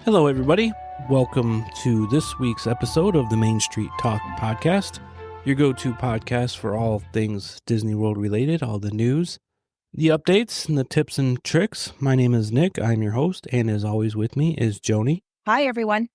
Hello, everybody. Welcome to this week's episode of the Main Street Talk podcast, your go-to podcast for all things Disney World related, all the news, the updates, and the tips and tricks. My name is Nick. I'm your host, and as always with me is Joni. Hi, everyone.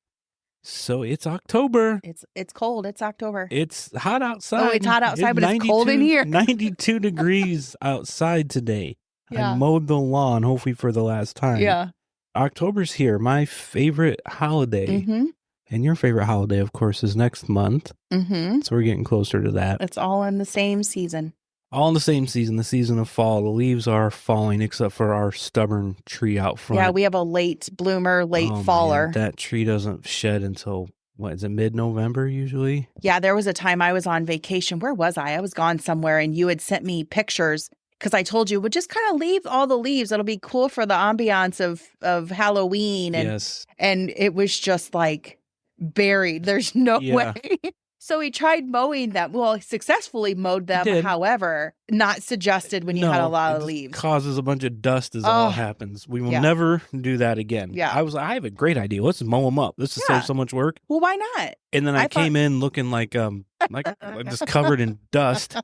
So it's October. It's cold. It's October. It's hot outside. Oh, it's hot outside, but it's cold in here. 92 degrees outside today. Yeah. I mowed the lawn, hopefully for the last time. Yeah. October's here, my favorite holiday. Mm-hmm. And your favorite holiday, of course, is next month. Mm-hmm. So we're getting closer to that. It's all in the same season. All in the same season, the season of fall. The leaves are falling except for our stubborn tree out front. Yeah, we have a late bloomer, late Oh, faller. man, that tree doesn't shed until, what is it, mid-November usually? Yeah, there was a time I was on vacation. Where was I? I was gone somewhere, and you had sent me pictures because I told you, well, just kind of leave all the leaves. It'll be cool for the ambiance of Halloween. And, Yes. And it was just like buried. There's no Yeah. way. So we tried mowing them. Well, successfully mowed them. Did. However, not suggested when you had a lot of leaves. Causes a bunch of dust as it all happens. We will Yeah. never do that again. Yeah. I have a great idea. Let's mow them up. This will Yeah. save so much work. Well, why not? And then I thought- came in looking like just covered in dust.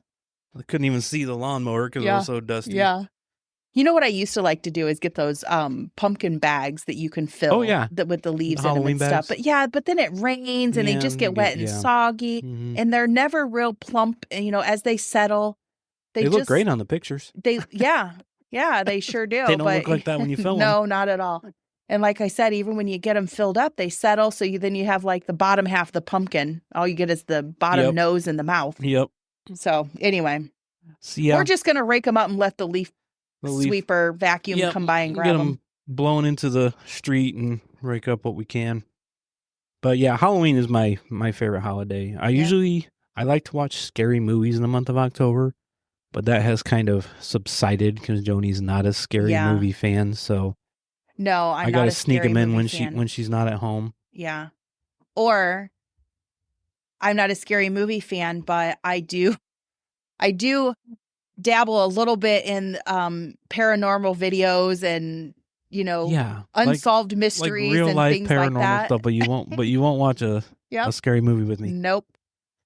I couldn't even see the lawnmower because it was so dusty. Yeah. You know what I used to like to do is get those pumpkin bags that you can fill with the leaves in them Halloween and bags. stuff. But then it rains and they just get wet and soggy Mhm. and they're never real plump. And, as they settle, They look great on the pictures. they sure do. They don't look like that when you film them. No, not at all. And like I said, even when you get them filled up, they settle. So then you have like the bottom half of the pumpkin. All you get is the bottom nose and the mouth. Yep. So anyway, So, yeah. we're just going to rake them up and let the leaf sweeper vacuum come by and grab get them. blown into the street and rake up what we can. But yeah, Halloween is my favorite holiday. I like to watch scary movies in the month of October, but that has kind of subsided because Joni's not a scary movie fan. So No, I gotta sneak them in when she's not at home. Yeah. Or I'm not a scary movie fan, but I do dabble a little bit in paranormal videos and unsolved mysteries like real and life things paranormal like that. stuff. But you won't watch a scary movie with me. Nope.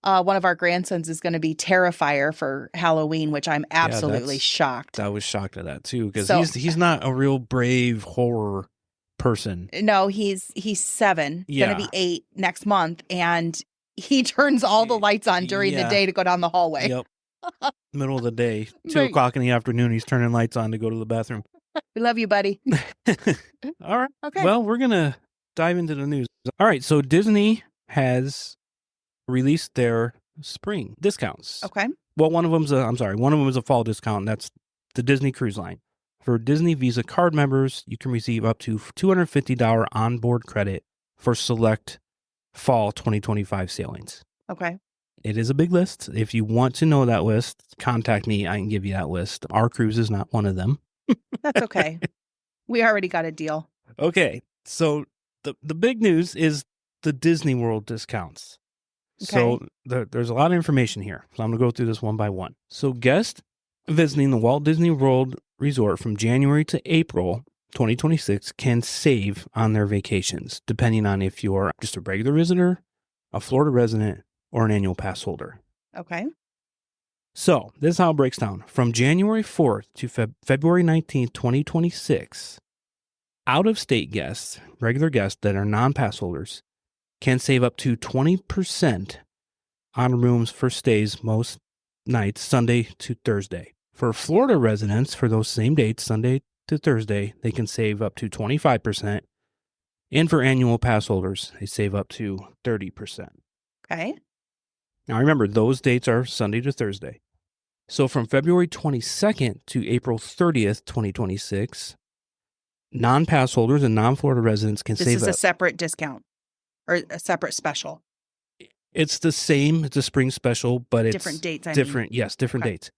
One of our grandsons is going to be Terrifier for Halloween, which I'm absolutely shocked. I was shocked at that too because he's not a real brave horror person. No, he's 7, going to be 8 next month, and he turns all the lights on during the day to go down the hallway. Yep. Middle of the day, 2 o'clock in the afternoon, he's turning lights on to go to the bathroom. We love you, buddy. All right. Okay. Well, we're going to dive into the news. All right. So Disney has released their spring discounts. Okay. Well, one of them is a fall discount. And that's the Disney Cruise Line. For Disney Visa card members, you can receive up to $250 onboard credit for select fall 2025 sailings. Okay. It is a big list. If you want to know that list, contact me. I can give you that list. Our cruise is not one of them. That's okay. We already got a deal. Okay. So the big news is the Disney World discounts. Okay. So there's a lot of information here. So I'm going to go through this one by one. So guests visiting the Walt Disney World Resort from January to April 2026 can save on their vacations, depending on if you're just a regular visitor, a Florida resident, or an annual pass holder. Okay. So this is how it breaks down. From January 4th to February 19th, 2026, out-of-state guests, regular guests that are non-pass holders, can save up to 20% on rooms for stays most nights, Sunday to Thursday. For Florida residents, for those same dates, Sunday to Thursday, they can save up to 25%. And for annual pass holders, they save up to 30%. Okay. Now, remember, those dates are Sunday to Thursday. So from February 22nd to April 30th, 2026, non-pass holders and non-Florida residents can save up. This is a separate discount or a separate special. It's the same. It's a spring special, but it's different dates. Different dates.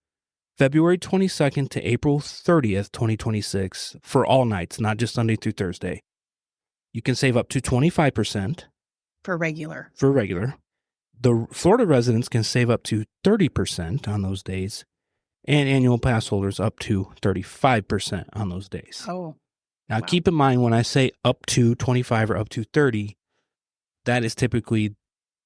February 22nd to April 30th, 2026, for all nights, not just Sunday through Thursday. You can save up to 25%. For regular. The Florida residents can save up to 30% on those days, and annual pass holders up to 35% on those days. Oh. Now, Wow. keep in mind when I say up to 25 or up to 30, that is typically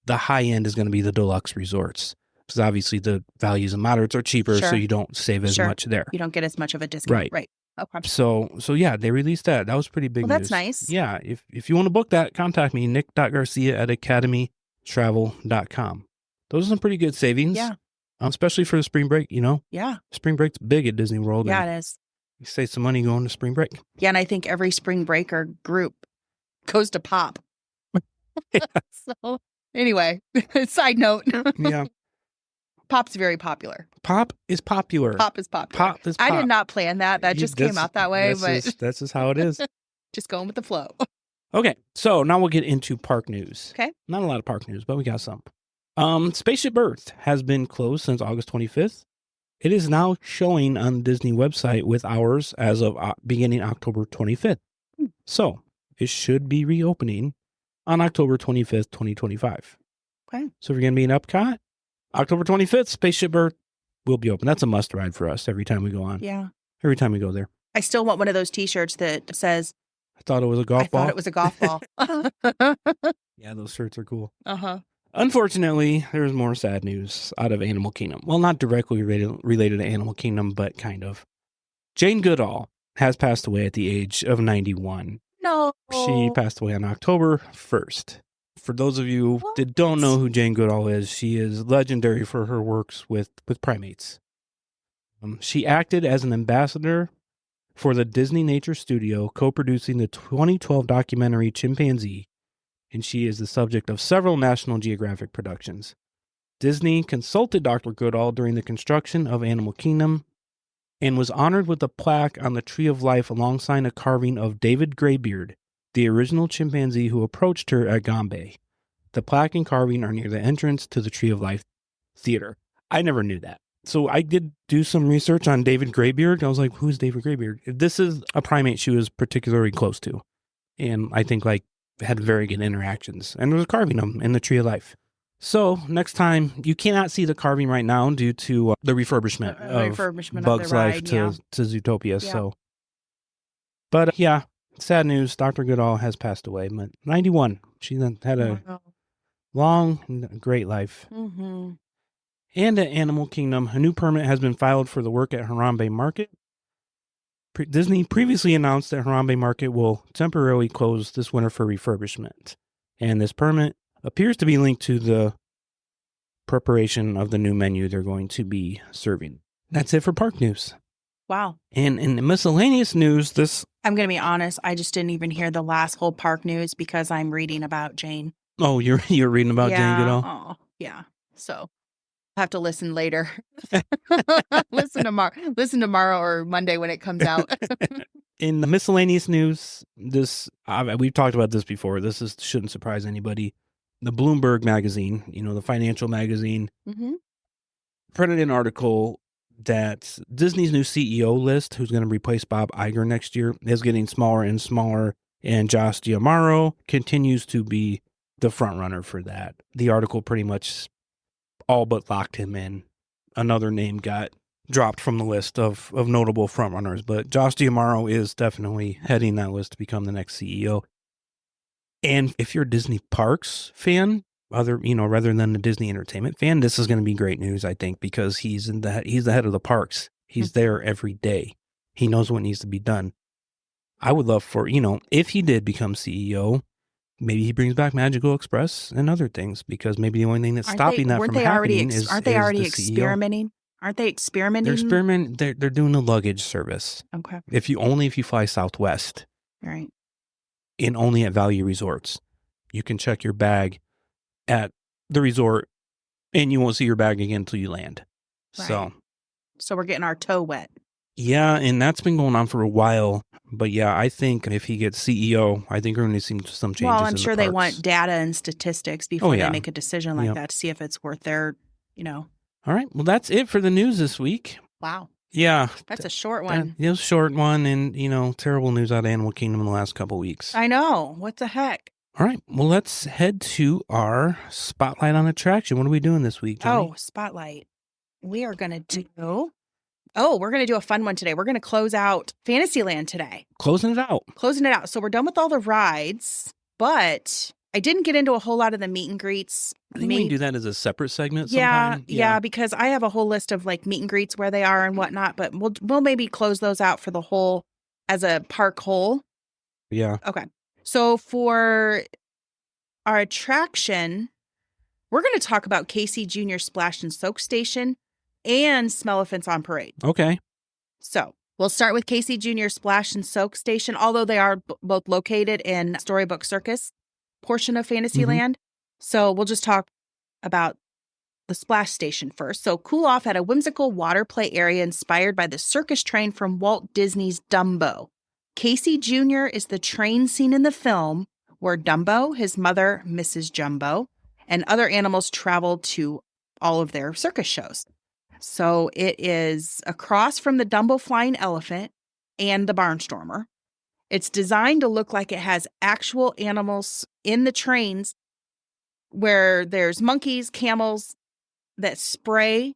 the high end is going to be the deluxe resorts. Because obviously the values of moderates are cheaper, so Sure. you don't save as Sure. much there. You don't get as much of a discount. Right. Okay. So yeah, they released that. That was pretty big Well, news. that's nice. Yeah. If you want to book that, contact me, nick.garcia@academytravel.com. Those are some pretty good savings. Yeah. Especially for the spring break, Yeah. Spring break's big at Disney World. Yeah, and it is. you save some money going to spring break. Yeah, and I think every spring breaker group goes to Pop. So anyway, side note. Yeah. Pop's very popular. Pop is popular. Pop is popular. Pop is I pop. did not plan that. That just came out that way, but That's just how it is. just going with the flow. Okay, so now we'll get into park news. Okay. Not a lot of park news, but we got some. Spaceship Earth has been closed since August 25th. It is now showing on the Disney website with hours as of beginning October 25th. So it should be reopening on October 25th, 2025. Okay. So if you're going to be in Epcot, October 25th, Spaceship Earth will be open. That's a must ride for us every time we go on. Yeah. Every time we go there. I still want one of those T-shirts that says, I thought it was a golf ball. I thought it was a golf ball. Yeah, those shirts are cool. Uh-huh. Unfortunately, there's more sad news out of Animal Kingdom. Well, not directly related to Animal Kingdom, but kind of. Jane Goodall has passed away at the age of 91. No. She passed away on October 1st. For those of you that don't know who Jane Goodall is, she is legendary for her works with primates. She acted as an ambassador for the Disney Nature Studio, co-producing the 2012 documentary Chimpanzee, and she is the subject of several National Geographic productions. Disney consulted Dr. Goodall during the construction of Animal Kingdom and was honored with a plaque on the Tree of Life alongside a carving of David Greybeard, the original chimpanzee who approached her at Gombe. The plaque and carving are near the entrance to the Tree of Life Theater. I never knew that. So I did do some research on David Greybeard. I was like, who's David Greybeard? This is a primate she was particularly close to. And I think had very good interactions. And there was a carving of him in the Tree of Life. So next time, you cannot see the carving right now due to the refurbishment of Bugs Life to Zootopia. Yeah. So, but yeah, sad news. Dr. Goodall has passed away. But 91. She had a long and great life. Mm-hmm. And at Animal Kingdom, a new permit has been filed for the work at Harambe Market. Disney previously announced that Harambe Market will temporarily close this winter for refurbishment. And this permit appears to be linked to the preparation of the new menu they're going to be serving. That's it for park news. Wow. And in the miscellaneous news, I'm going to be honest, I just didn't even hear the last whole park news because I'm reading about Jane. Oh, you're reading about Jane Goodall? Oh, yeah. So I'll have to listen later. Listen tomorrow or Monday when it comes out. In the miscellaneous news, we've talked about this before. Shouldn't surprise anybody. The Bloomberg magazine, the financial magazine, printed an article that Disney's new CEO list, who's going to replace Bob Iger next year, is getting smaller and smaller, and Josh D'Amaro continues to be the front runner for that. The article pretty much all but locked him in. Another name got dropped from the list of notable frontrunners, but Josh D'Amaro is definitely heading that list to become the next CEO. And if you're a Disney Parks fan, rather than the Disney Entertainment fan, this is going to be great news, I think, because he's the head of the parks. He's there every day. He knows what needs to be done. I would love for, if he did become CEO, maybe he brings back Magical Express and other things, because maybe the only thing that's stopping that from happening is aren't they already the experimenting? CEO. Aren't they experimenting? They're doing a luggage service. Okay. If you fly Southwest. Right. And only at value resorts. You can check your bag at the resort and you won't see your bag again until you land. Right. So we're getting our toe wet. Yeah, and that's been going on for a while. But yeah, I think if he gets CEO, I think we're going to see some changes. Well, I'm sure they want data and statistics before they make a decision like that to see if it's worth their, All right. Well, that's it for the news this week. Wow. Yeah. That's a short one. It was a short one, and, terrible news out of Animal Kingdom in the last couple of weeks. I know. What the heck? All right. Well, let's head to our Spotlight on Attraction. What are we doing this week, Johnny? Oh, Spotlight. We are going to do Oh, we're going to do a fun one today. We're going to close out Fantasyland today. Closing it out. Closing it out. So we're done with all the rides, but I didn't get into a whole lot of the meet and greets. I think we can do that as a separate segment Yeah, sometime. yeah, because I have a whole list of like meet and greets where they are and whatnot, but we'll maybe close those out for the whole as a park whole. Yeah. Okay. So for our attraction, we're going to talk about Casey Jr. Splash and Soak Station and Smell-O-Fence on Parade. Okay. So we'll start with Casey Jr. Splash and Soak Station, although they are both located in Storybook Circus portion of Fantasyland. So we'll just talk about the splash station first. So cool off at a whimsical water play area inspired by the circus train from Walt Disney's Dumbo. Casey Jr. is the train scene in the film where Dumbo, his mother, Mrs. Jumbo, and other animals travel to all of their circus shows. So it is across from the Dumbo Flying Elephant and the Barnstormer. It's designed to look like it has actual animals in the trains where there's monkeys, camels that spray,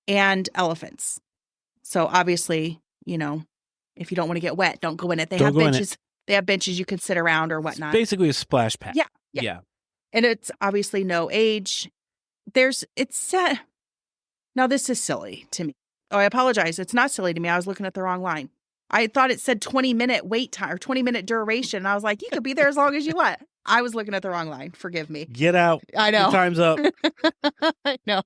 and elephants. So obviously, you know, if you don't want to get wet, don't go in it. They have benches. They have benches you can sit around or whatnot. It's basically a splash pad. Yeah. And it's obviously no age. It's set. Now this is silly to me. Oh, I apologize. It's not silly to me. I was looking at the wrong line. I thought it said 20-minute wait time or 20-minute duration. And I was like, you could be there as long as you want. I was looking at the wrong line. Forgive me. Get out. I know. Your time's up. I know.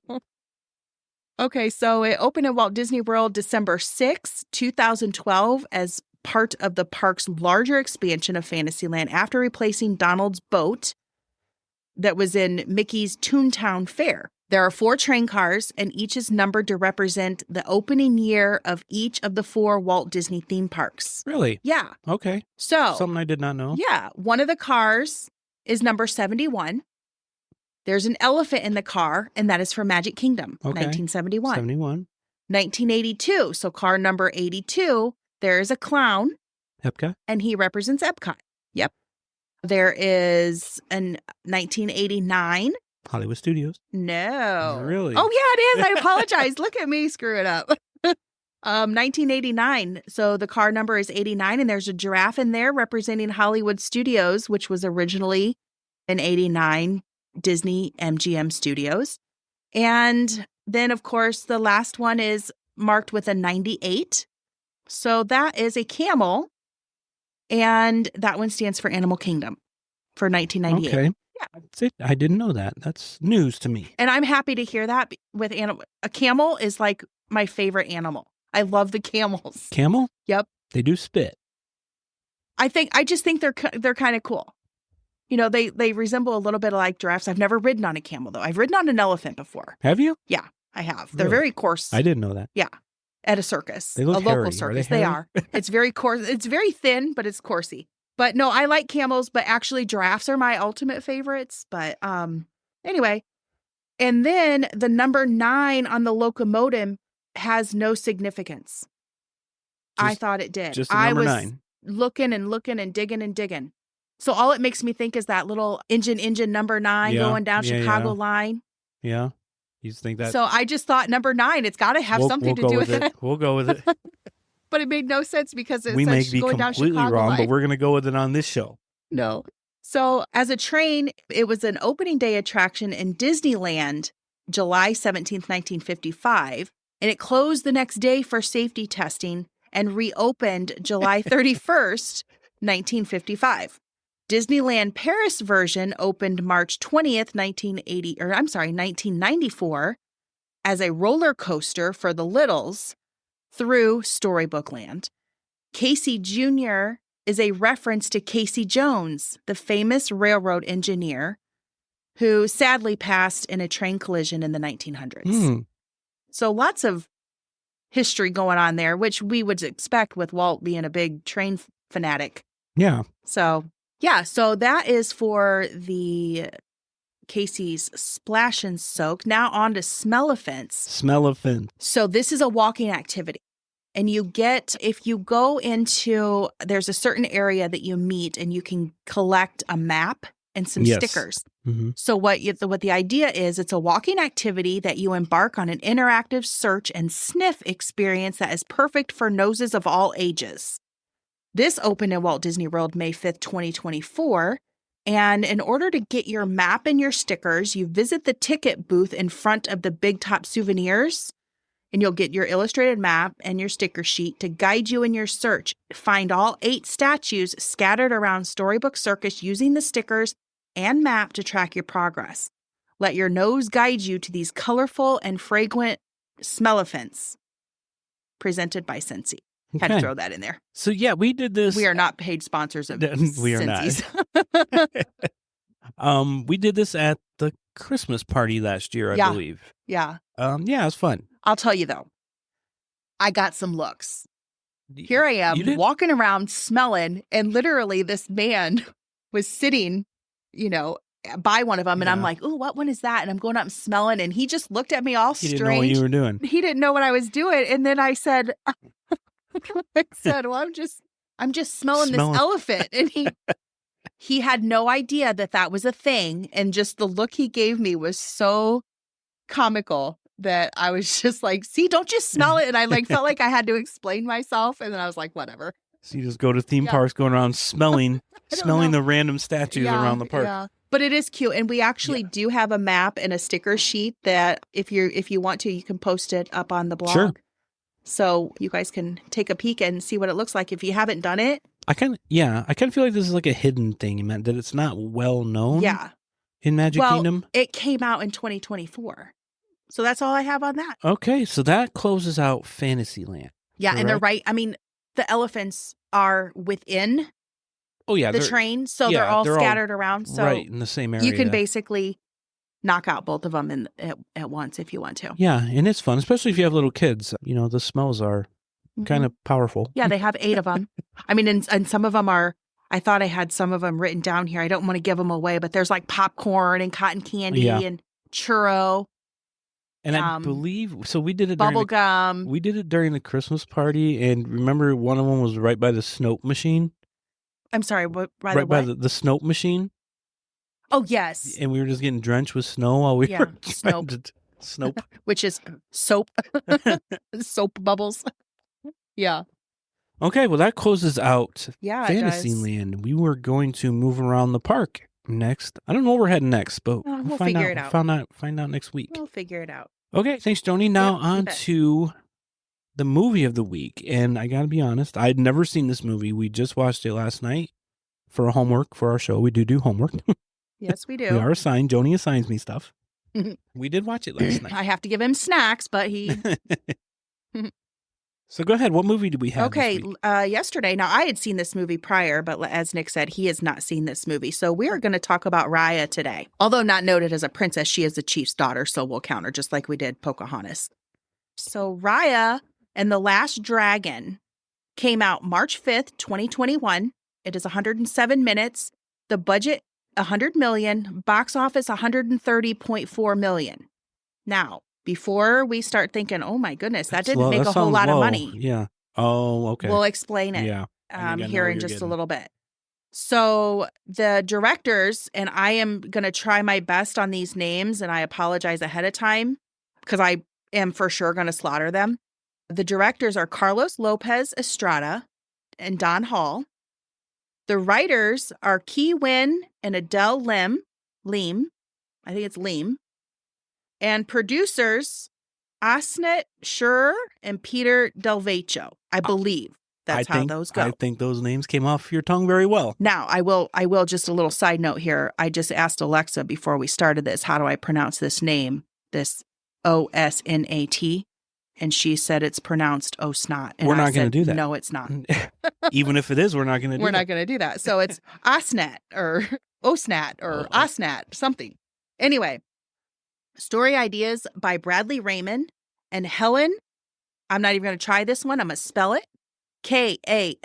Okay, so it opened in Walt Disney World December 6, 2012 as part of the park's larger expansion of Fantasyland after replacing Donald's boat that was in Mickey's Toontown Fair. There are 4 train cars, and each is numbered to represent the opening year of each of the 4 Walt Disney theme parks. Really? Yeah. Okay. So, something I did not know. Yeah. One of the cars is number 71. There's an elephant in the car, and that is for Magic Kingdom, Okay. 1971. 71. 1982, so car number 82, there is a clown, Epcot? and he represents Epcot. Yep. There is an 1989. Hollywood Studios. No. Really? Oh, yeah, it is. I apologize. Look at me screw it up. 1989. So the car number is 89, and there's a giraffe in there representing Hollywood Studios, which was originally an 89 Disney MGM Studios. And then, of course, the last one is marked with a 98. So that is a camel, and that one stands for Animal Kingdom for 1998. Okay. Yeah. See, I didn't know that. That's news to me. And I'm happy to hear that with animal. A camel is like my favorite animal. I love the camels. Camel? Yep. They do spit. I just think they're kind of cool. You know, they resemble a little bit like giraffes. I've never ridden on a camel though. I've ridden on an elephant before. Have you? Yeah, I have. They're Really? very coarse. I didn't know that. Yeah. At a circus. They look a local hairy. Are circus. they They hairy? are. It's very coarse. It's very thin, but it's coursey. But no, I like camels, but actually giraffes are my ultimate favorites. But anyway. And then the number 9 on the locomotive has no significance. I thought it did. Just the number 9. Looking and digging. So all it makes me think is that little engine number 9 going down Chicago line. Yeah. You think that? So I just thought number 9, it's got to have something to do with it. We'll go with it. But it made no sense because We may said be going down completely Chicago wrong, line. but we're going to go with it on this show. No. So as a train, it was an opening day attraction in Disneyland, July 17th, 1955, and it closed the next day for safety testing and reopened July 31st, 1955. Disneyland Paris version opened March 20th, 1994 as a roller coaster for the littles through Storybook Land. Casey Jr. is a reference to Casey Jones, the famous railroad engineer who sadly passed in a train collision in the 1900s. So lots of history going on there, which we would expect with Walt being a big train fanatic. Yeah. So that is for the Casey's Splash and Soak. Now on to Smell-O-Fence. Smell-O-Fence. So this is a walking activity. And if you go into, there's a certain area that you meet and you can collect a map and some Yes. stickers. Mm-hmm. So what the idea is, it's a walking activity that you embark on an interactive search and sniff experience that is perfect for noses of all ages. This opened in Walt Disney World May 5th, 2024. And in order to get your map and your stickers, you visit the ticket booth in front of the Big Top Souvenirs, and you'll get your illustrated map and your sticker sheet to guide you in your search. Find all 8 statues scattered around Storybook Circus using the stickers and map to track your progress. Let your nose guide you to these colorful and fragrant smelliphants presented by Scentsy. Had to throw that in there. So yeah, we did this. We are not paid sponsors of We are Scentsy's. not. We did this at the Christmas party last year, I believe. Yeah. Yeah, it was fun. I'll tell you though, I got some looks. Here I am walking around smelling, and literally this man was sitting, by one of them, and I'm like, "Ooh, what one is that?" And I'm going up and smelling, and he just looked at me all strange. He didn't know what you were doing. He didn't know what I was doing, and then I said, "Well, I'm just smelling this elephant," and he had no idea that was a thing, and just the look he gave me was so comical that I was just like, "See, don't you smell it?" And I felt like I had to explain myself, and then I was like, "Whatever." So you just go to theme parks, going around smelling the random statues around the park. Yeah. But it is cute, and we actually do have a map and a sticker sheet that if you want to, you can post it up on the blog. Sure. So you guys can take a peek and see what it looks like if you haven't done it. I kind of feel like this is like a hidden thing, that it's not well known. Yeah. In Magic Kingdom. It came out in 2024. So that's all I have on that. Okay, so that closes out Fantasyland. Yeah, correct? And they're right. I mean, the elephants are within the train, so they're all scattered around. So right in the same area. You can basically knock out both of them at once if you want to. Yeah, and it's fun, especially if you have little kids. The smells are kind of powerful. Yeah, they have 8 of them. I mean, and some of them are, I thought I had some of them written down here. I don't want to give them away, but there's like popcorn and cotton candy and churro. And I believe, so we did it bubble gum. We did it during the Christmas party, and remember one of them was right by the Snope machine? I'm sorry, by the Snope machine? Oh, yes. And we were just getting drenched with snow while we were Snope. Which is soap. Soap bubbles. Yeah. Okay, well, that closes out Fantasyland. We were going to move around the park next. I don't know where we're heading next, but we'll figure it out. Find out next week. We'll figure it out. Okay, thanks, Joni. Now on to the movie of the week. And I got to be honest, I'd never seen this movie. We just watched it last night for homework for our show. We do homework. Yes, we do. We are assigned. Joni assigns me stuff. We did watch it last night. I have to give him snacks, but he... So go ahead. What movie did we have this week? Yesterday. Now, I had seen this movie prior, but as Nick said, he has not seen this movie. So we are going to talk about Raya today. Although not noted as a princess, she is the chief's daughter, so we'll count her just like we did Pocahontas. So Raya and the Last Dragon came out March 5th, 2021. It is 107 minutes. The budget, $100 million. Box office, $130.4 million. Now, before we start thinking, oh my goodness, that didn't make a whole lot of money. Yeah. Oh, okay. We'll explain it here in just a little bit. So the directors, and I am going to try my best on these names, and I apologize ahead of time because I am for sure going to slaughter them. The directors are Carlos Lopez Estrada and Don Hall. The writers are Ki Win and Adele Lim. I think it's Lim. And producers, Asnet Schur and Peter Delvecchio. I believe that's how those go. I think those names came off your tongue very well. Now, I will just a little side note here. I just asked Alexa before we started this, how do I pronounce this name, this Osnat? And she said it's pronounced Osnat. And we're not going to do that. No, it's not. Even if it is, we're not going to do that. We're not going to do that. So it's Asnat or Osnat or Asnat, something. Anyway. Story ideas by Bradley Raymond and Helen. I'm not even going to try this one. I'm going to spell it. Kalafatic.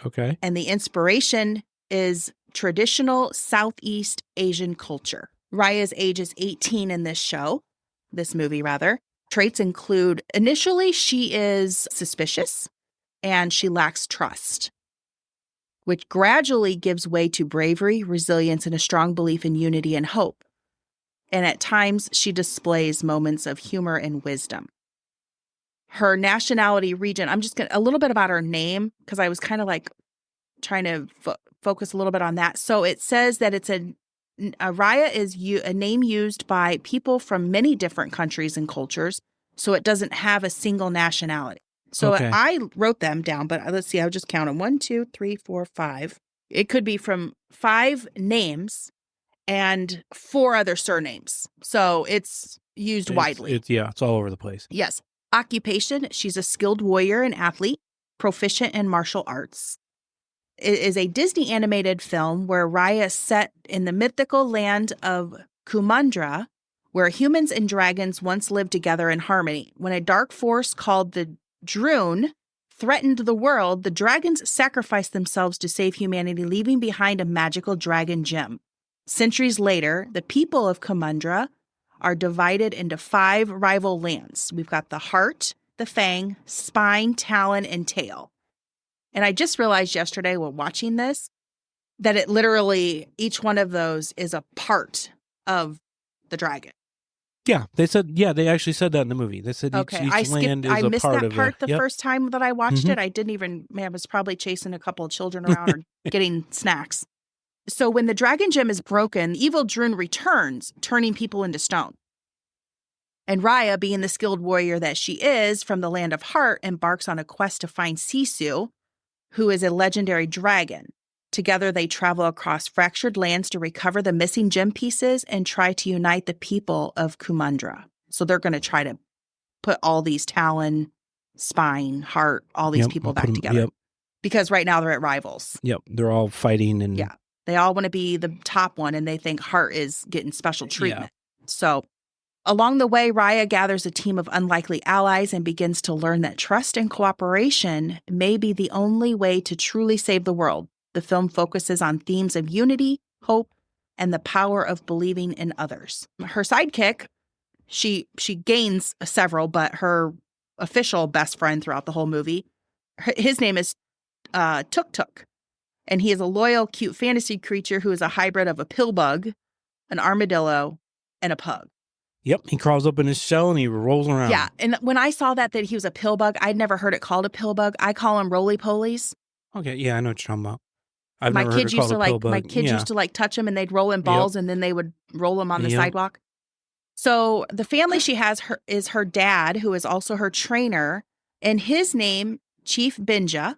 Okay. And the inspiration is traditional Southeast Asian culture. Raya's age is 18 in this movie. Traits include, initially, she is suspicious and she lacks trust. which gradually gives way to bravery, resilience, and a strong belief in unity and hope. And at times, she displays moments of humor and wisdom. Her nationality, region, I'm just going to, a little bit about her name, because I was kind of like trying to focus a little bit on that. So it says that it's Raya is a name used by people from many different countries and cultures, so it doesn't have a single nationality. So I wrote them down, but let's see, I'll just count them. 1, 2, 3, 4, 5. It could be from 5 names and 4 other surnames. So it's used widely. It's all over the place. Yes. Occupation, she's a skilled warrior and athlete, proficient in martial arts. It is a Disney animated film where Raya is set in the mythical land of Kumandra, where humans and dragons once lived together in harmony. When a dark force called the Droon threatened the world, the dragons sacrificed themselves to save humanity, leaving behind a magical dragon gem. Centuries later, the people of Kumandra are divided into 5 rival lands. We've got the heart, the fang, spine, talon, and tail. And I just realized yesterday while watching this that it literally, each one of those is a part of the dragon. Yeah, they actually said that in the movie. They said each land is a part of it. I missed that part the first time that I watched it. I didn't even, I was probably chasing a couple of children around or getting snacks. So when the dragon gem is broken, evil Droon returns, turning people into stone. And Raya, being the skilled warrior that she is from the land of Heart, embarks on a quest to find Sisu, who is a legendary dragon. Together, they travel across fractured lands to recover the missing gem pieces and try to unite the people of Kumandra. So they're going to try to put all these Talon, Spine, Heart, all these people back together. Yep. Because right now they're at rivals. Yep, they're all fighting. And yeah, they all want to be the top one, and they think Heart is getting special treatment. Yeah. So along the way, Raya gathers a team of unlikely allies and begins to learn that trust and cooperation may be the only way to truly save the world. The film focuses on themes of unity, hope, and the power of believing in others. Her sidekick, she gains several, but her official best friend throughout the whole movie, his name is Tuk Tuk. And he is a loyal, cute fantasy creature who is a hybrid of a pill bug, an armadillo, and a pug. Yep, he crawls up in his shell and he rolls around. Yeah, and when I saw that he was a pill bug, I'd never heard it called a pill bug. I call them roly-polies. Okay, yeah, I know what you're talking about. My kids used to like touch them, and they'd roll in balls, and then they would roll them on the sidewalk. So the family she has is her dad, who is also her trainer, and his name, Chief Binja.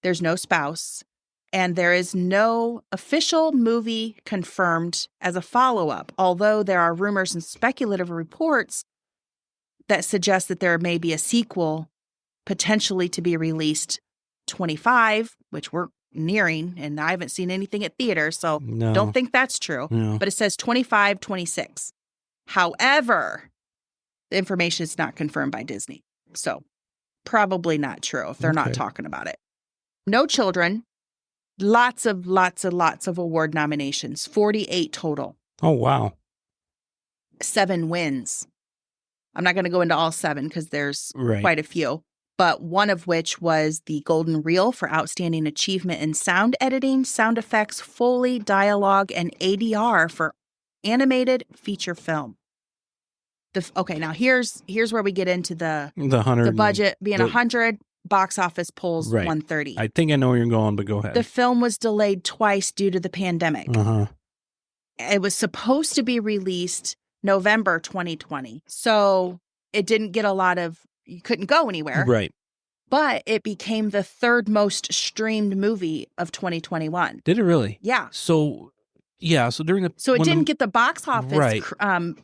There's no spouse, and there is no official movie confirmed as a follow-up, although there are rumors and speculative reports that suggest that there may be a sequel potentially to be released 25, which we're nearing, and I haven't seen anything at theaters, so don't think that's true. No. But it says 25, 26. However, the information is not confirmed by Disney, so probably not true if they're not talking about it. No children, lots of award nominations, 48 total. Oh, wow. 7 wins. I'm not going to go into all 7 because there's quite a few. But one of which was the Golden Reel for Outstanding Achievement in Sound Editing, Sound Effects, Foley, Dialogue, and ADR for Animated Feature Film. Now here's where we get into the budget being 100, box office pulls 130. I think I know where you're going, but go ahead. The film was delayed twice due to the pandemic. It was supposed to be released November 2020, so it didn't get a lot of. You couldn't go anywhere. Right. But it became the 3rd most streamed movie of 2021. Did it really? Yeah. So during the... So it didn't get the box office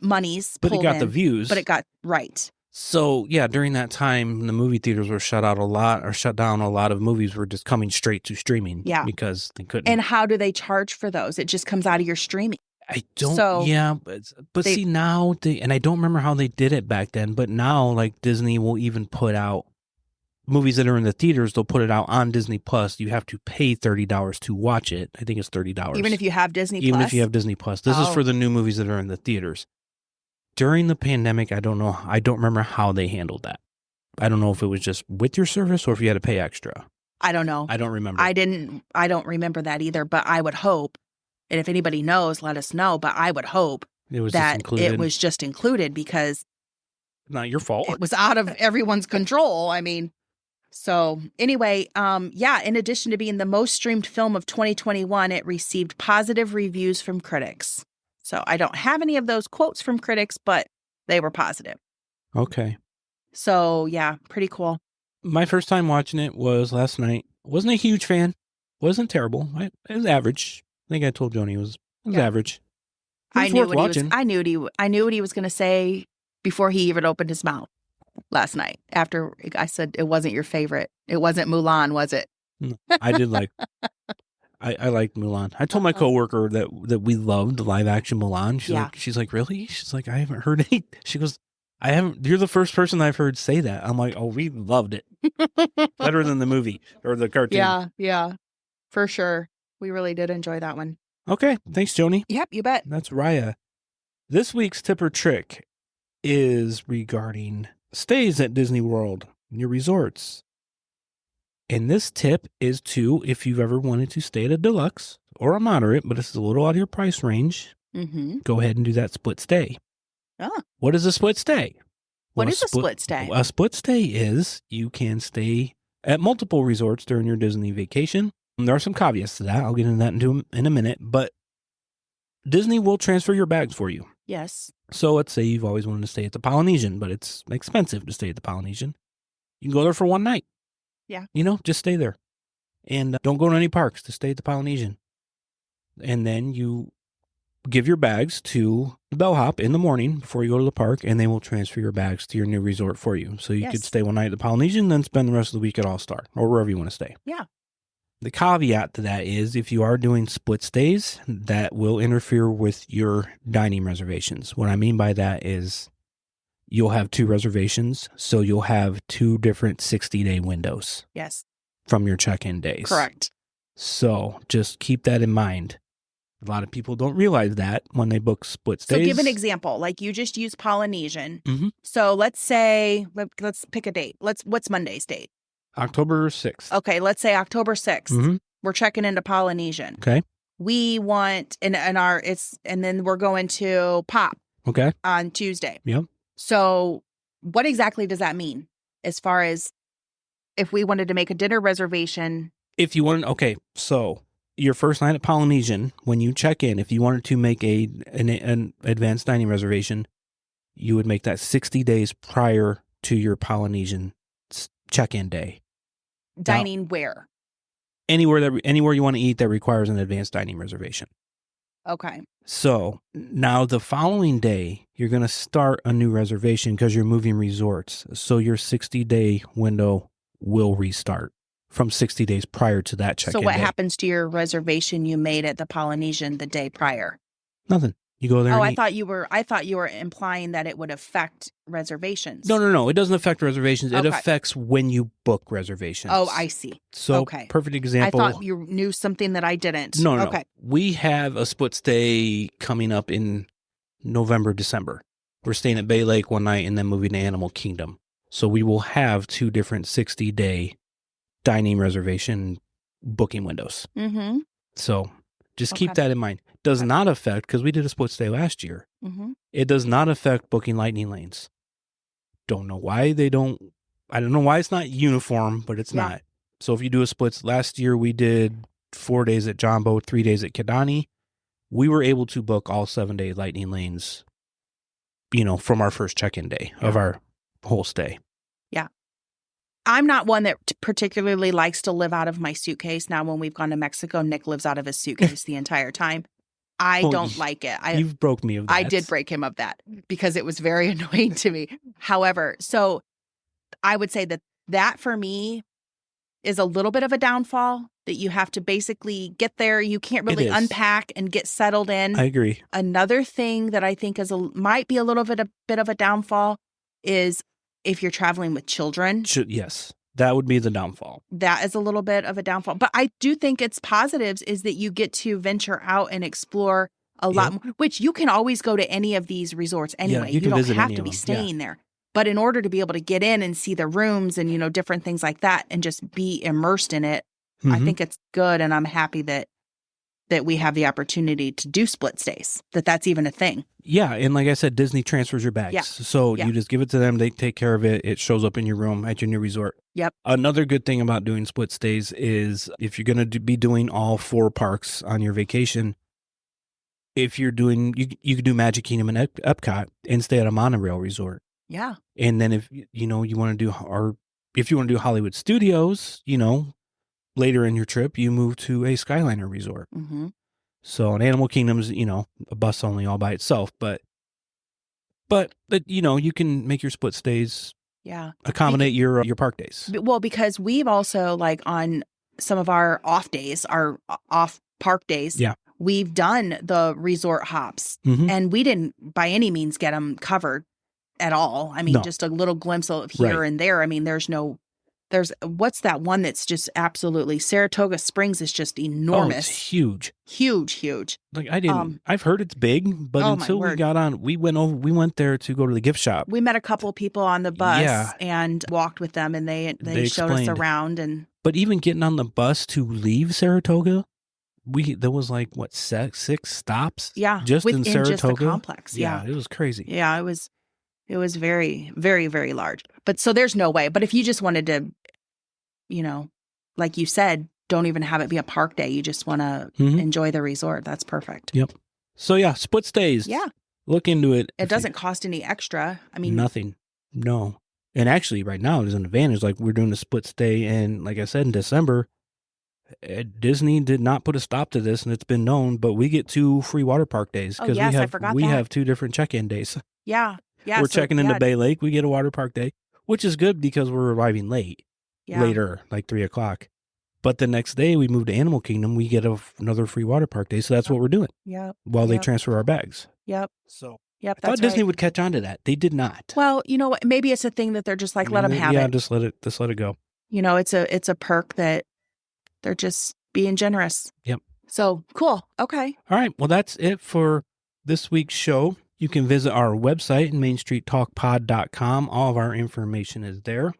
monies but it got the views. But it got... Right. So, yeah, during that time, the movie theaters were shut down. A lot of movies were just coming straight to streaming. Yeah. Because they couldn't... And how do they charge for those? It just comes out of your streaming. I don't, but see now, and I don't remember how they did it back then, but now like Disney will even put out movies that are in the theaters, they'll put it out on Disney Plus. You have to pay $30 to watch it. I think it's $30. Even if you have Disney Plus? Even if you have Disney Plus. This is for the new movies that are in the theaters. During the pandemic, I don't know. I don't remember how they handled that. I don't know if it was just with your service or if you had to pay extra. I don't know. I don't remember. I don't remember that either, but I would hope, and if anybody knows, let us know, but I would hope It was just that included. it was just included because Not your fault. it was out of everyone's control. I mean, so anyway, in addition to being the most streamed film of 2021, it received positive reviews from critics. So I don't have any of those quotes from critics, but they were positive. Okay. So yeah, pretty cool. My first time watching it was last night. Wasn't a huge fan. Wasn't terrible. It was average. I think I told Joni it was average. It was worth watching. I knew what he was going to say before he even opened his mouth last night. After I said it wasn't your favorite, it wasn't Mulan, was it? I did like. I liked Mulan. I told my coworker that we loved live action Mulan. She's like, really? She's like, I haven't heard any. She goes, I haven't. You're the first person I've heard say that. I'm like, oh, we loved it. Better than the movie or the cartoon. Yeah, for sure. We really did enjoy that one. Okay, thanks, Joni. Yep, you bet. That's Raya. This week's tip or trick is regarding stays at Disney World, your resorts. And this tip is if you've ever wanted to stay at a deluxe or a moderate, but it's a little out of your price range, go ahead and do that split stay. Oh. What is a split stay? What is a split stay? A split stay is you can stay at multiple resorts during your Disney vacation. And there are some caveats to that. I'll get into that in a minute, but Disney will transfer your bags for you. Yes. So let's say you've always wanted to stay at the Polynesian, but it's expensive to stay at the Polynesian. You can go there for one night. Yeah. Just stay there. And don't go to any parks to stay at the Polynesian. And then you give your bags to the bellhop in the morning before you go to the park, and they will transfer your bags to your new resort for you. So you could stay one night at the Polynesian, then spend the rest of the week at All-Star or wherever you want to stay. Yeah. The caveat to that is if you are doing split stays, that will interfere with your dining reservations. What I mean by that is you'll have 2 reservations, so you'll have 2 different 60-day windows. Yes. From your check-in days. Correct. So just keep that in mind. A lot of people don't realize that when they book split stays. So give an example. Like you just use Polynesian. Mm-hmm. So let's say, let's pick a date. What's Monday's date? October 6th. Okay, let's say October 6th. Mm-hmm. We're checking into Polynesian. Okay. We want and then we're going to Pop. Okay. On Tuesday. Yep. So what exactly does that mean as far as if we wanted to make a dinner reservation? If you want, okay, so your first night at Polynesian, when you check in, if you wanted to make an advanced dining reservation, you would make that 60 days prior to your Polynesian check-in day. Dining now, where? Anywhere you want to eat that requires an advanced dining reservation. Okay. So now the following day, you're going to start a new reservation because you're moving resorts. So your 60-day window will restart from 60 days prior to that check-in So what day. happens to your reservation you made at the Polynesian the day prior? Nothing. You go there. I thought you were implying that it would affect reservations. No. It doesn't affect reservations. Okay. It affects when you book reservations. Oh, I see. So, okay. Perfect example. I thought you knew something that I didn't. No. Okay. We have a split stay coming up in November, December. We're staying at Bay Lake one night and then moving to Animal Kingdom. So we will have 2 different 60-day dining reservation booking windows. Mm-hmm. So just keep that in mind. Does not affect, because we did a split stay last year. Mm-hmm. It does not affect booking lightning lanes. Don't know why they don't. I don't know why it's not uniform, but it's not. So if you do a split, last year we did 4 days at Jumbo, 3 days at Kidani. We were able to book all 7-day lightning lanes, from our first check-in day of our whole stay. Yeah. I'm not one that particularly likes to live out of my suitcase. Now, when we've gone to Mexico, Nick lives out of his suitcase the entire time. I don't like it. You've broke me of that. I did break him of that because it was very annoying to me. However, so I would say that for me is a little bit of a downfall, that you have to basically get there. You can't really unpack and get settled in. I agree. Another thing that I think might be a little bit of a downfall is if you're traveling with children. Yes. That would be the downfall. That is a little bit of a downfall. But I do think its positives is that you get to venture out and explore a lot more, which you can always go to any of these resorts anyway. You don't visit have any to of be them. staying there. But in order to be able to get in and see the rooms and, different things like that and just be immersed in it, I think it's good. And I'm happy that we have the opportunity to do split stays, that's even a thing. Yeah. And like I said, Disney transfers your bags. Yeah. So you just give it to them. They take care of it. It shows up in your room at your new resort. Yep. Another good thing about doing split stays is if you're going to be doing all 4 parks on your vacation, if you're doing, you could do Magic Kingdom and Epcot and stay at a monorail resort. Yeah. And then if, you want to do, or if you want to do Hollywood Studios, later in your trip, you move to a Skyliner resort. Mm-hmm. So an Animal Kingdom's, a bus only all by itself, but you can make your split stays. Yeah. Accommodate your park days. Well, because we've also on some of our off days, our off park days. Yeah. We've done the resort hops and we didn't by any means get them covered at all. I mean, just a little glimpse of here and there. I mean, there's what's that one that's just absolutely Saratoga Springs is just enormous. Oh, it's huge. Huge. Like I've heard it's big, but until we got on, we went there to go to the gift shop. We met a couple of people on the bus and walked with them and they showed us around but even getting on the bus to leave Saratoga, there was 6 stops? Yeah. Just in Saratoga. Just the complex. Yeah. It was crazy. Yeah, it was very, very, very large. But so there's no way. But if you just wanted to, like you said, don't even have it be a park day. You just want to enjoy the resort. That's perfect. Yep. So yeah, split stays. Yeah. Look into it. It doesn't cost any extra. I mean, nothing. No. And actually right now there's an advantage. Like we're doing a split stay and like I said, in December, Disney did not put a stop to this and it's been known, but we get 2 free water park days because we have 2 different check-in days. Yeah. Yeah. We're checking into Bay Lake. We get a water park day, which is good because we're arriving later, like 3:00. But the next day we move to Animal Kingdom. We get another free water park day. So that's what we're doing. Yep. While they transfer our bags. Yep. So I thought Disney would catch on to that. They did not. Well, you know what? Maybe it's a thing that they're just let them have it. Yeah, just let it go. It's a perk that they're just being generous. Yep. So cool. Okay. All right. Well, that's it for this week's show. You can visit our website, mainstreettalkpod.com. All of our information is there.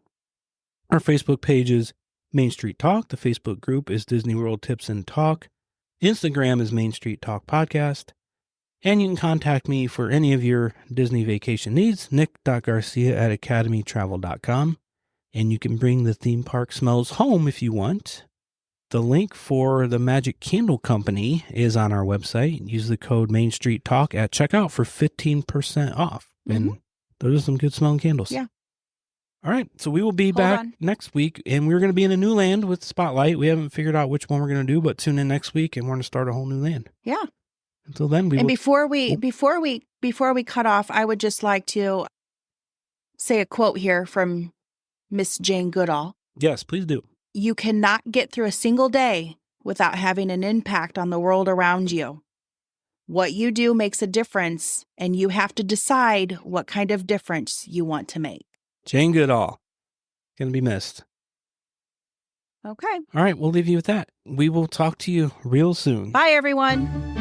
Our Facebook page is Main Street Talk. The Facebook group is Disney World Tips and Talk. Instagram is Main Street Talk Podcast. And you can contact me for any of your Disney vacation needs, nick.garcia@academytravel.com. And you can bring the theme park smells home if you want. The link for the Magic Candle Company is on our website. Use the code Main Street Talk at checkout for 15% off. And those are some good smelling candles. Yeah. All right. So we will be back next week, and we're going to be in a new land with Spotlight. We haven't figured out which one we're going to do, but tune in next week, and we're going to start a whole new land. Yeah. Until then, before we cut off, I would just like to say a quote here from Miss Jane Goodall. Yes, please do. You cannot get through a single day without having an impact on the world around you. What you do makes a difference, and you have to decide what kind of difference you want to make. Jane Goodall. Going to be missed. Okay. All right, we'll leave you with that. We will talk to you real soon. Bye, everyone.